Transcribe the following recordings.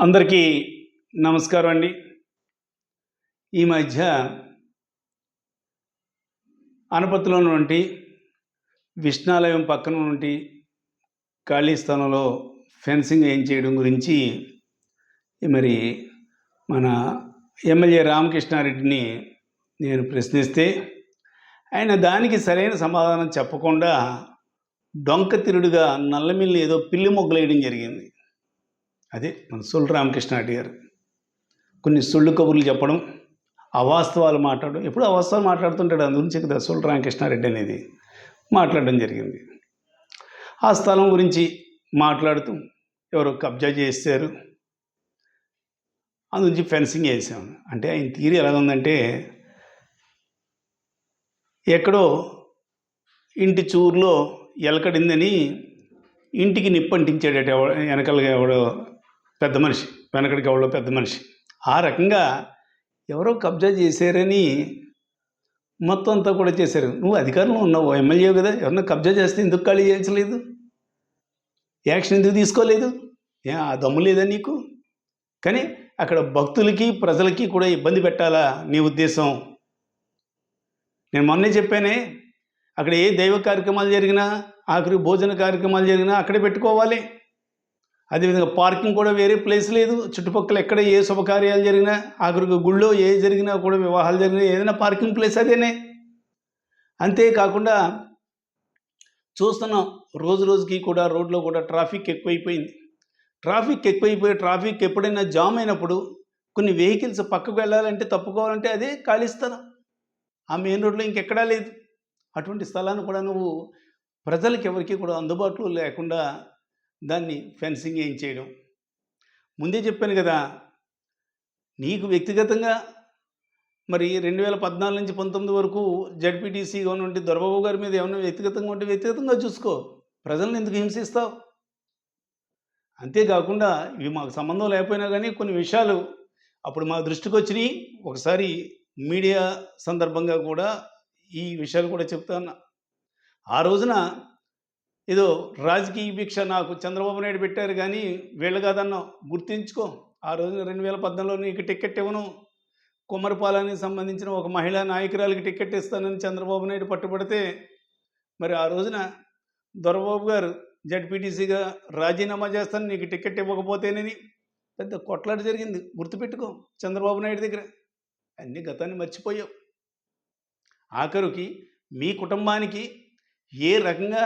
అందరికీ నమస్కారం అండి. ఈ మధ్య అనపత్తిలో ఉన్నటువంటి విష్ణాలయం పక్కన ఉన్నటువంటి ఖాళీ స్థలంలో ఫెన్సింగ్ ఏయించేయడం గురించి మరి మన ఎమ్మెల్యే రామకృష్ణారెడ్డిని నేను ప్రశ్నిస్తే ఆయన దానికి సరైన సమాధానం చెప్పకుండా డొంక తిరుడుగా నల్లమిల్లి ఏదో పిల్లి మొగ్గలేయడం జరిగింది. అదే మన సొల్లు రామకృష్ణారెడ్డి గారు కొన్ని సొల్లు కబుర్లు చెప్పడం, అవాస్తవాలు మాట్లాడడం. ఎప్పుడు అవాస్తవాలు మాట్లాడుతుంటాడు, అందు గురించి కదా సొల్లు రామకృష్ణారెడ్డి అనేది మాట్లాడడం జరిగింది. ఆ స్థలం గురించి మాట్లాడుతూ ఎవరో కబ్జా చేశారు, అందు నుంచి ఫెన్సింగ్ వేసాం అంటే ఆయన తీరు ఎలా ఉందంటే, ఎక్కడో ఇంటి చూరులో ఎలకడిందని ఇంటికి నిప్పంటించాడట వెనకలుగా ఎవడో పెద్ద మనిషి, వెనకడికి ఎవడో పెద్ద మనిషి. ఆ రకంగా ఎవరో కబ్జా చేశారని మొత్తం అంతా కూడా చేశారు. నువ్వు అధికారంలో ఉన్నావు, ఎమ్మెల్యే కదా, ఎవరన్నా కబ్జా చేస్తే ఎందుకు ఖాళీ చేయించలేదు? యాక్షన్ ఎందుకు తీసుకోలేదు? ఆ దమ్ము లేదా నీకు? కానీ అక్కడ భక్తులకి ప్రజలకి కూడా ఇబ్బంది పెట్టాలా నీ ఉద్దేశం? నేను మొన్నే చెప్పానే, అక్కడ ఏ దైవ కార్యక్రమాలు జరిగినా, ఆఖరి భోజన కార్యక్రమాలు జరిగినా అక్కడే పెట్టుకోవాలి. అదేవిధంగా పార్కింగ్ కూడా వేరే ప్లేస్ లేదు. చుట్టుపక్కల ఎక్కడ ఏ శుభకార్యాలు జరిగినా, ఆఖరికి గుళ్ళో ఏ జరిగినా కూడా, వివాహాలు జరిగినా ఏదైనా పార్కింగ్ ప్లేస్ అదేనే. అంతేకాకుండా చూస్తున్నాం, రోజు రోజుకి కూడా రోడ్లో కూడా ట్రాఫిక్ ఎక్కువైపోయింది. ట్రాఫిక్ ఎప్పుడైనా జామ్ అయినప్పుడు కొన్ని వెహికల్స్ పక్కకు వెళ్ళాలంటే, తప్పుకోవాలంటే అదే ఖాళీ స్థలం. ఆ మెయిన్ రోడ్లో ఇంకెక్కడా లేదు. అటువంటి స్థలాన్ని కూడా నువ్వు ప్రజలకి ఎవరికి కూడా అందుబాటులో లేకుండా దాన్ని ఫెన్సింగ్ వేయించేయడం. ముందే చెప్పాను కదా, నీకు వ్యక్తిగతంగా మరి 2014 నుంచి 19 వరకు జడ్పీటీసీగా ఉన్నటువంటి దొరబాబు గారి మీద ఏమైనా వ్యక్తిగతంగా ఉంటే వ్యక్తిగతంగా చూసుకో, ప్రజలను ఎందుకు హింసిస్తావు? అంతేకాకుండా ఇవి మాకు సంబంధం లేకపోయినా కానీ కొన్ని విషయాలు అప్పుడు మా దృష్టికి వచ్చినాయి. ఒకసారి మీడియా సందర్భంగా కూడా ఈ విషయాలు కూడా చెప్తాను. ఆ రోజున ఏదో రాజకీయ భిక్ష నాకు చంద్రబాబు నాయుడు పెట్టారు కానీ వీళ్ళు కాదన్నావు, గుర్తించుకో. ఆ రోజున 2014లో నీకు టికెట్ ఇవ్వను, కుమ్మరిపాలనికి సంబంధించిన ఒక మహిళా నాయకురాలకి టికెట్ ఇస్తానని చంద్రబాబు నాయుడు పట్టుబడితే, మరి ఆ రోజున దొరబాబు గారు జడ్పీటీసీగా రాజీనామా చేస్తాను నీకు టికెట్ ఇవ్వకపోతేనని పెద్ద కొట్లాట జరిగింది. గుర్తుపెట్టుకో చంద్రబాబు నాయుడు దగ్గర. అన్ని గతాన్ని మర్చిపోయావు. ఆఖరికి మీ కుటుంబానికి ఏ రకంగా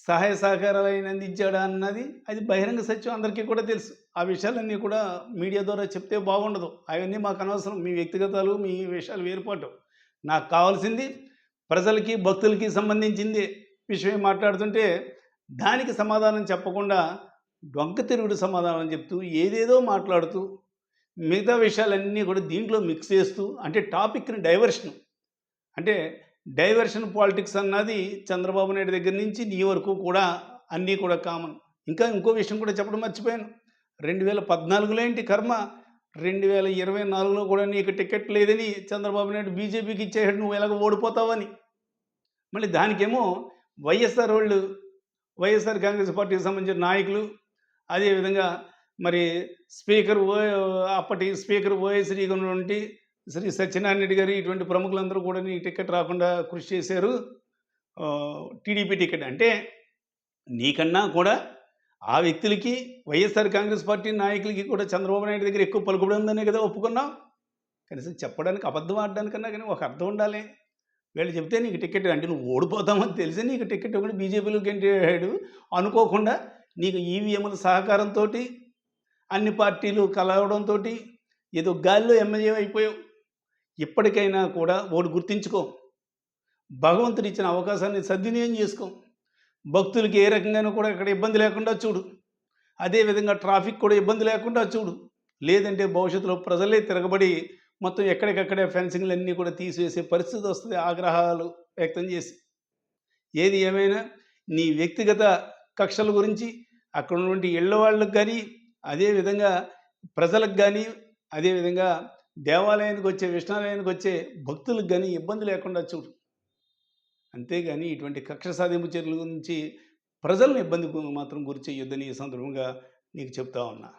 సహాయ సహకారాలు ఆయన అందించాడా అన్నది అది బహిరంగ సత్యం, అందరికీ కూడా తెలుసు. ఆ విషయాలన్నీ కూడా మీడియా ద్వారా చెప్తే బాగుండదు. అవన్నీ మాకు అనవసరం. మీ వ్యక్తిగతాలు, మీ విషయాలు వేరుపాటు. నాకు కావాల్సింది ప్రజలకి భక్తులకి సంబంధించింది విషయం మాట్లాడుతుంటే దానికి సమాధానం చెప్పకుండా డొంక తిరుగుడు సమాధానం చెప్తూ ఏదేదో మాట్లాడుతూ మిగతా విషయాలన్నీ కూడా దీంట్లో మిక్స్ చేస్తూ, అంటే టాపిక్ని డైవర్షన్ పాలిటిక్స్ అన్నది చంద్రబాబు నాయుడు దగ్గర నుంచి నీ వరకు కూడా అన్నీ కూడా కామన్. ఇంకో విషయం కూడా చెప్పడం మర్చిపోయాను. 2014లో ఏంటి కర్మ, 2024లో కూడా నీకు టికెట్ లేదని చంద్రబాబు నాయుడు బీజేపీకి ఇచ్చేసాడు, నువ్వు ఎలాగ ఓడిపోతావని. మళ్ళీ దానికేమో వైఎస్ఆర్ కాంగ్రెస్ పార్టీకి సంబంధించిన నాయకులు, అదేవిధంగా మరి అప్పటి స్పీకర్ ఓఎస్డీగా ఉన్నటువంటి శ్రీ సత్యనారాయణ రెడ్డి గారు, ఇటువంటి ప్రముఖులందరూ కూడా నీ టికెట్ రాకుండా కృషి చేశారు, టీడీపీ టికెట్. అంటే నీకన్నా కూడా ఆ వ్యక్తులకి, వైఎస్ఆర్ కాంగ్రెస్ పార్టీ నాయకులకి కూడా చంద్రబాబు నాయుడు దగ్గర ఎక్కువ పలుకుబడి ఉందనే కదా ఒప్పుకున్నావు. కనీసం చెప్పడానికి, అబద్ధం ఆడడానికన్నా కానీ ఒక అర్థం ఉండాలి. వీళ్ళు చెప్తే నీకు టికెట్, అంటే నువ్వు ఓడిపోతామని తెలిసి నీకు టికెట్ ఒకటి బీజేపీలోకి ఎంటాడు అనుకోకుండా, నీకు ఈవీఎంల సహకారంతో అన్ని పార్టీలు కలవడంతో ఏదో గాలిలో ఎమ్మెల్యే అయిపోయావు. ఇప్పటికైనా కూడా ఒకటి గుర్తించుకో, భగవంతుడు ఇచ్చిన అవకాశాన్ని సద్వినియోగం చేసుకో. భక్తులకి ఏ రకంగానూ కూడా ఇక్కడ ఇబ్బంది లేకుండా చూడు. అదేవిధంగా ట్రాఫిక్ కూడా ఇబ్బంది లేకుండా చూడు. లేదంటే భవిష్యత్తులో ప్రజలే తిరగబడి మొత్తం ఎక్కడికక్కడే ఫెన్సింగ్లన్నీ కూడా తీసివేసే పరిస్థితి వస్తుంది, ఆగ్రహాలు వ్యక్తం చేసి. ఏది ఏమైనా నీ వ్యక్తిగత కక్షల గురించి అక్కడ ఉన్నటువంటి ఇళ్ళ వాళ్ళకి కానీ, అదేవిధంగా ప్రజలకు కానీ, అదేవిధంగా దేవాలయానికి వచ్చే, విష్ణాలయానికి వచ్చే భక్తులకు కానీ ఇబ్బంది లేకుండా చూడు. అంతేగాని ఇటువంటి కక్ష సాధింపు చర్యల గురించి ప్రజలను ఇబ్బందికి మాత్రం గురి చేయొద్దని ఈ సందర్భంగా నీకు చెప్తా ఉన్నా.